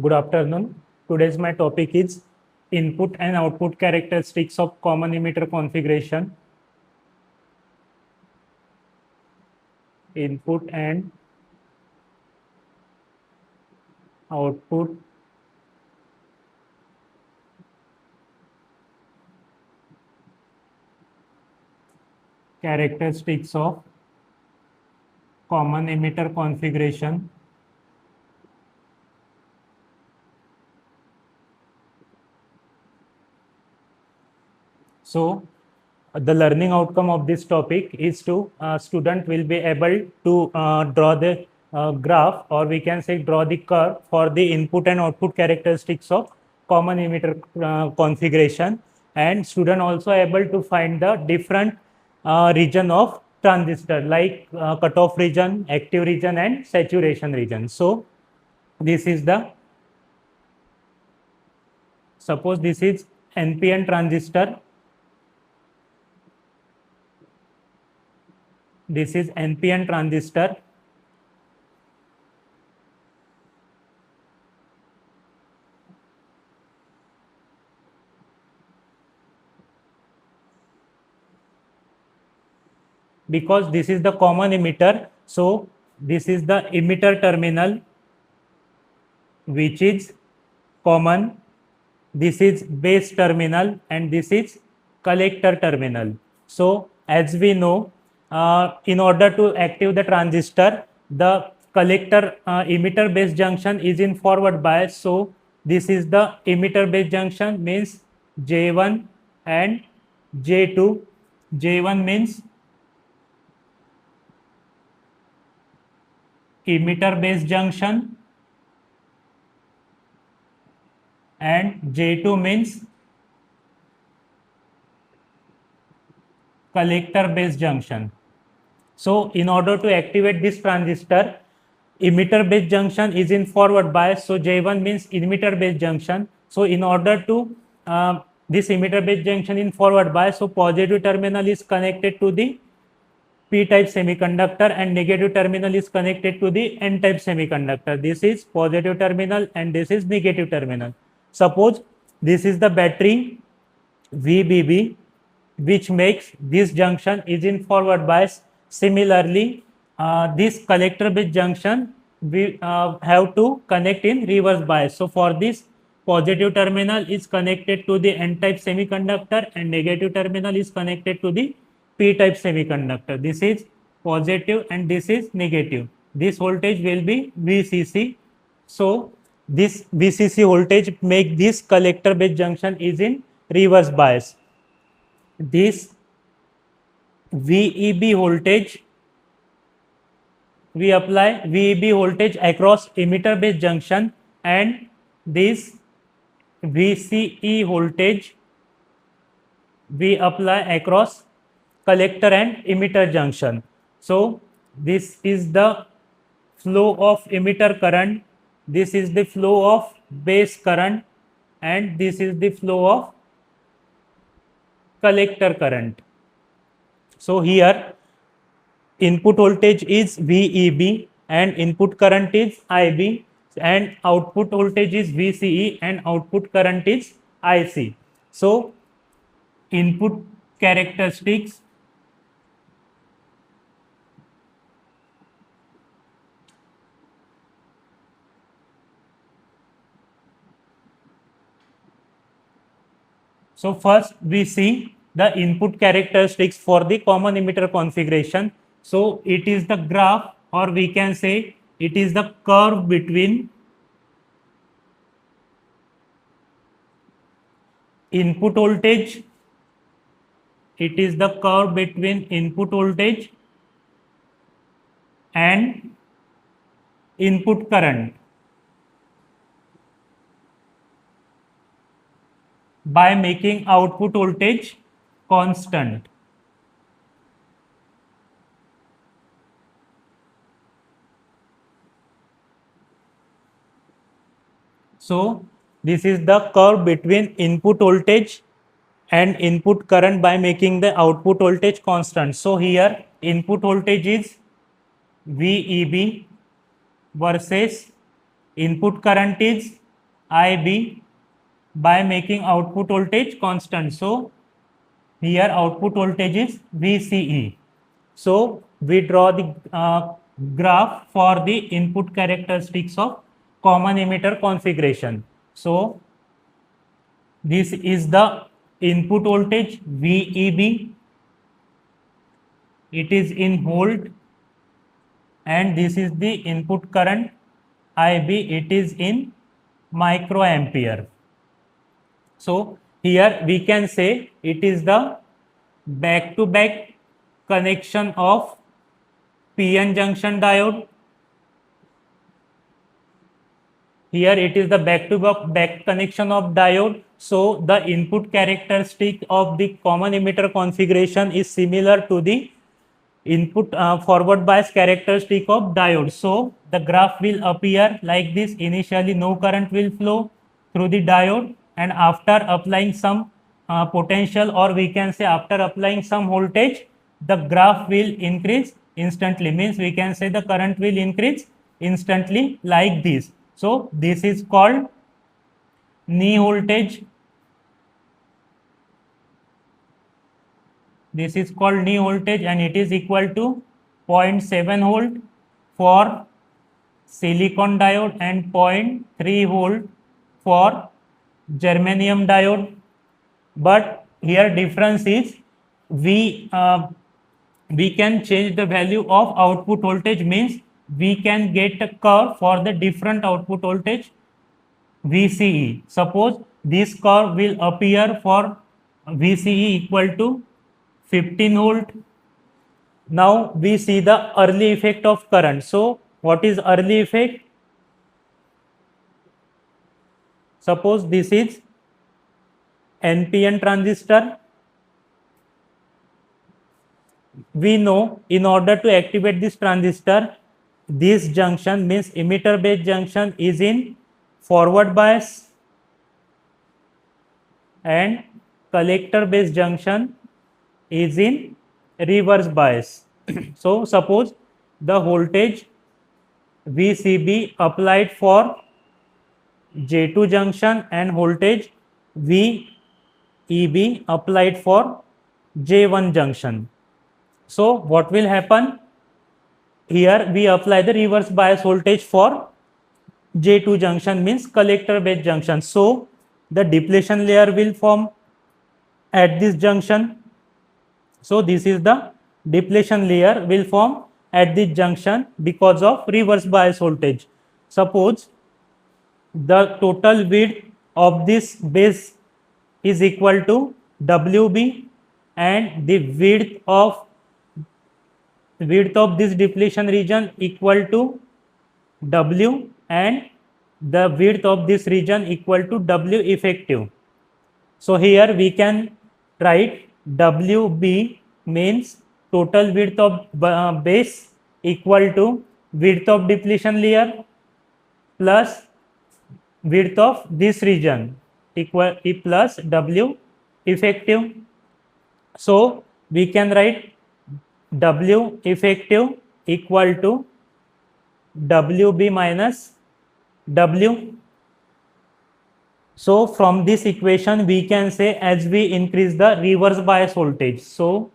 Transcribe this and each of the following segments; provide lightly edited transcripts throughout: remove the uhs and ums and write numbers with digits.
Good afternoon. Today's my topic is input and output characteristics of common emitter configuration. Input and output characteristics of common emitter configuration. So the learning outcome of this topic is to student will be able to draw the graph, or we can say draw the curve for the input and output characteristics of common emitter configuration, and student also able to find the different region of transistor like cutoff region, active region and saturation region. So this is the, suppose this is NPN transistor. This is NPN transistor. Because this is the common emitter, so this is the emitter terminal which is common. This is base terminal and this is collector terminal. So as we know, in order to active the transistor, the collector emitter base junction is in forward bias. So this is the emitter base junction, means J1 and J2. J1 means emitter base junction and J2 means collector base junction. So in order to activate this transistor, emitter base junction is in forward bias. So J1 means emitter base junction. So in order to this emitter base junction in forward bias, so positive terminal is connected to the P-type semiconductor and negative terminal is connected to the N-type semiconductor. This is positive terminal and this is negative terminal. Suppose this is the battery VBB, which makes this junction is in forward bias. Similarly, this collector base junction we have to connect in reverse bias. So for this, positive terminal is connected to the N-type semiconductor and negative terminal is connected to the P-type semiconductor. This is positive and this is negative. This voltage will be VCC. So this VCC voltage make this collector base junction is in reverse bias. This VEB voltage, we apply VEB voltage across emitter base junction, and this VCE voltage we apply across collector and emitter junction. So this is the flow of emitter current, this is the flow of base current, and this is the flow of collector current. So here input voltage is VEB and input current is IB, and output voltage is VCE and output current is IC. So input characteristics, so first we see the input characteristics for the common emitter configuration. So it is the graph, or we can say it is the curve between input voltage, it is the curve between input voltage and input current by making output voltage constant. So this is the curve between input voltage and input current by making the output voltage constant. So here input voltage is VEB versus input current is IB by making output voltage constant. So here output voltage is VCE. So we draw the graph for the input characteristics of common emitter configuration. So this is the input voltage VEB, it is in volt, and this is the input current IB, it is in microampere. So here we can say it is the back to back connection of PN junction diode. Here it is the back to back connection of diode. So the input characteristic of the common emitter configuration is similar to the input forward bias characteristic of diode. So the graph will appear like this. Initially no current will flow through the diode, and after applying some potential, or we can say after applying some voltage, the graph will increase instantly, means we can say the current will increase instantly like this. So this is called knee voltage. This is called knee voltage, and it is equal to 0.7 volt for silicon diode and 0.3 volt for germanium diode. But here difference is we can change the value of output voltage, means we can get a curve for the different output voltage VCE. Suppose this curve will appear for VCE equal to 15 volt. Now we see the early effect of current. So what is early effect? Suppose this is NPN transistor. We know in order to activate this transistor, this junction, means emitter base junction, is in forward bias and collector base junction is in reverse bias. So suppose the voltage VCB applied for J2 junction and voltage VEB applied for J1 junction. So what will happen? Here we apply the reverse bias voltage for J2 junction, means collector base junction. So the depletion layer will form at this junction. So this is the depletion layer will form at this junction because of reverse bias voltage. Suppose the total width of this base is equal to WB, and the width of this depletion region equal to W, and the width of this region equal to W effective. So here we can write WB means total width of base equal to width of depletion layer plus width of this region equal plus W effective. So we can write W effective equal to WB minus W. So from this equation we can say, as we increase the reverse bias voltage, so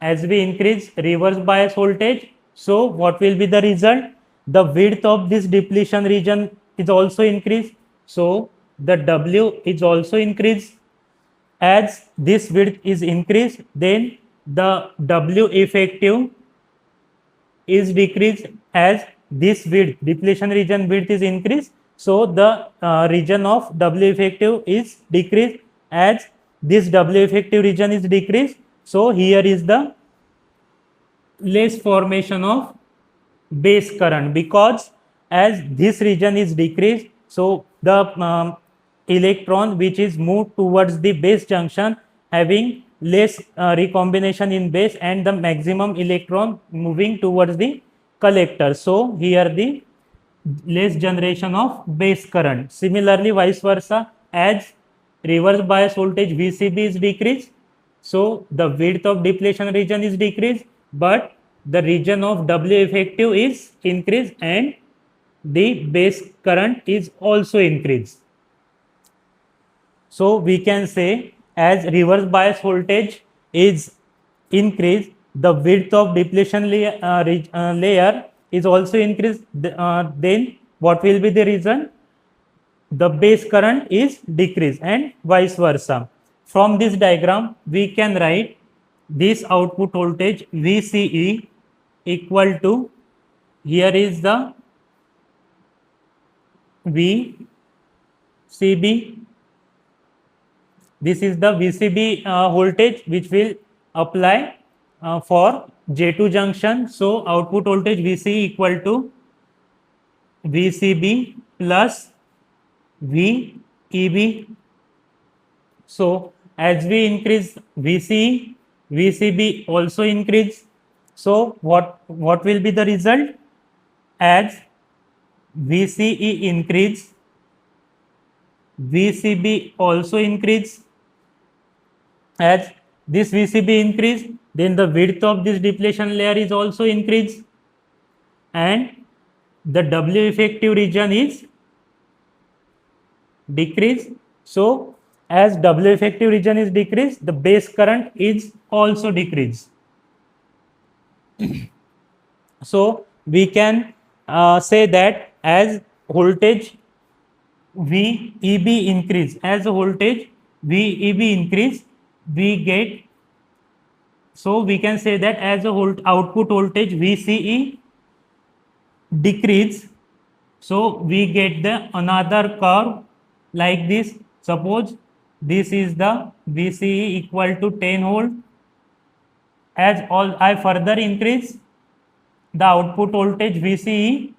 as we increase reverse bias voltage, so what will be the result? The width of this depletion region is also increased, so the W is also increased. As this width is increased, then the W effective is decreased. As this width, depletion region width, is increased, so the region of W effective is decreased. As this W effective region is decreased, so here is the less formation of base current, because as this region is decreased, so the electron which is moved towards the base junction having less recombination in base, and the maximum electron moving towards the collector. So here the less generation of base current. Similarly, vice versa, as reverse bias voltage VCB is decreased, so the width of depletion region is decreased, but the region of W effective is increased and the base current is also increased. So we can say as reverse bias voltage is increased, the width of depletion layer is also increased. Then what will be the reason? The base current is decreased and vice versa. From this diagram, we can write this output voltage VCE equal to, here is the VCB. This is the VCB voltage which will apply for J2 junction. So output voltage VCE equal to VCB plus VEB. So as we increase VCE, VCB also increase. So what will be the result? As VCE increase, VCB also increase. As this VCB increase, then the width of this depletion layer is also increased, and the W effective region is decreased. So as W effective region is decreased, the base current is also decreased. So we can say that as voltage VEB increase, as voltage VEB increase, we get, so we can say that as a output voltage VCE decrease, so we get the another curve like this. Suppose this is the VCE equal to 10 volt. As all I further increase the output voltage VCE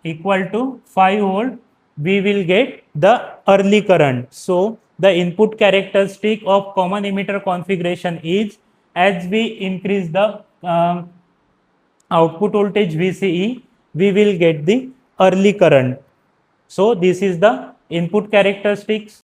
equal to 5 volt, we will get the early current. So the input characteristic of common emitter configuration is, as we increase the output voltage VCE, we will get the early current. So this is the input characteristics